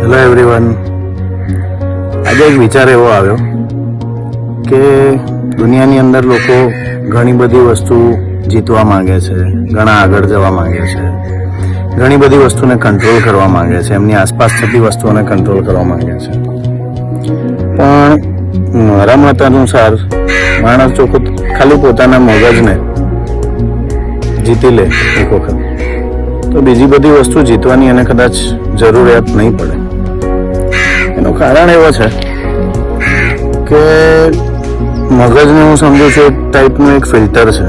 Hello everyone. આજે એક વિચાર એવો આવ્યો કે દુનિયાની અંદર લોકો ઘણી બધી વસ્તુ જીતવા માંગે છે, ઘણા આગળ જવા માંગે છે, ઘણી બધી વસ્તુને કંટ્રોલ કરવા માંગે છે, એમની આસપાસ થતી વસ્તુઓને કંટ્રોલ કરવા માંગે છે. પણ મારા મત અનુસાર માણસ જો ખાલી પોતાના મગજને જીતી લે એક વખત, તો બીજી બધી વસ્તુ જીતવાની એને કદાચ જરૂરિયાત નહીં પડે. એનું કારણ એવું છે કે મગજને હું સમજુ છું એક ટાઈપનું એક ફિલ્ટર છે.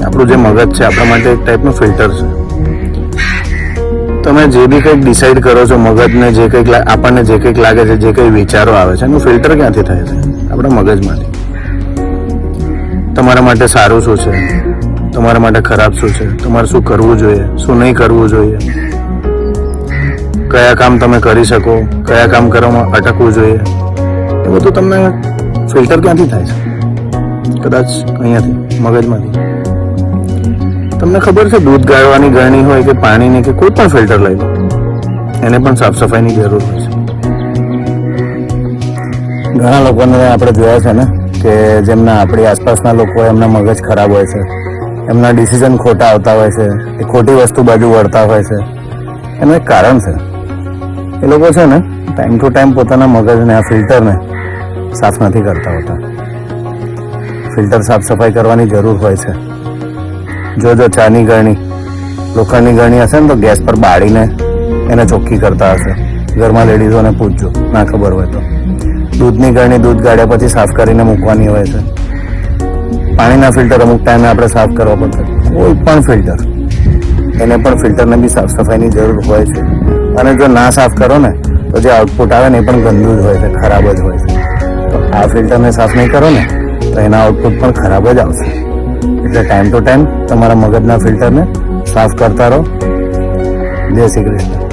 આપણું જે મગજ છે આપણા માટે એક ટાઈપનું ફિલ્ટર છે. તમે જે બી કંઈક ડિસાઈડ કરો છો, મગજને જે કંઈક આપણને જે કંઈક લાગે છે, જે કંઈ વિચારો આવે છે, એનું ફિલ્ટર ક્યાંથી થાય છે? આપણા મગજમાંથી. તમારા માટે સારું શું છે, તમારા માટે ખરાબ શું છે, તમારે શું કરવું જોઈએ, શું નહીં કરવું જોઈએ, કયા કામ તમે કરી શકો, કયા કામ કરવામાં અટકવું જોઈએ, એ બધું તમને ફિલ્ટર ક્યાંથી થાય છે? કદાચ અહીંયાથી, મગજમાંથી. તમને ખબર છે દૂધ ગાળવાની ગળણી હોય કે પાણીની કે કોઈ પણ ફિલ્ટર લઈ લો, એને પણ સાફ સફાઈની જરૂર હોય છે. ઘણા લોકોને આપણે જોયા છે ને કે જેમના આપણી આસપાસના લોકો એમના મગજ ખરાબ હોય છે, એમના ડિસિઝન ખોટા આવતા હોય છે, એ ખોટી વસ્તુ બાજુ વળતા હોય છે. એનું એક કારણ છે, એ લોકો છે ને ટાઈમ ટુ ટાઈમ પોતાના મગજને, આ ફિલ્ટરને સાફ નથી કરતા હોતા. ફિલ્ટર સાફ સફાઈ કરવાની જરૂર હોય છે. જો ચાની ગળણી, લોખંડની ગળણી હશે ને તો ગેસ પર બાળીને એને ચોખ્ખી કરતા હશે. ઘરમાં લેડીઝોને પૂછજો, ના ખબર હોય તો. દૂધની ગળણી દૂધ ગાળ્યા પછી સાફ કરીને મૂકવાની હોય છે. પાણીના ફિલ્ટર અમુક ટાઈમે આપણે સાફ કરવા પડશે. કોઈ પણ ફિલ્ટર, એને પણ ફિલ્ટરને બી સાફ સફાઈની જરૂર હોય છે. અને જો ના સાફ કરો ને તો જે આઉટપુટ આવે ને એ પણ ગંદુ જ હોય છે, ખરાબ જ હોય છે. તો આ ફિલ્ટરને સાફ નહીં કરો ને તો એના આઉટપુટ પણ ખરાબ જ આવશે. એટલે ટાઈમ ટુ ટાઈમ તમારા મગજના ફિલ્ટરને સાફ કરતા રહો. જય શ્રી કૃષ્ણ.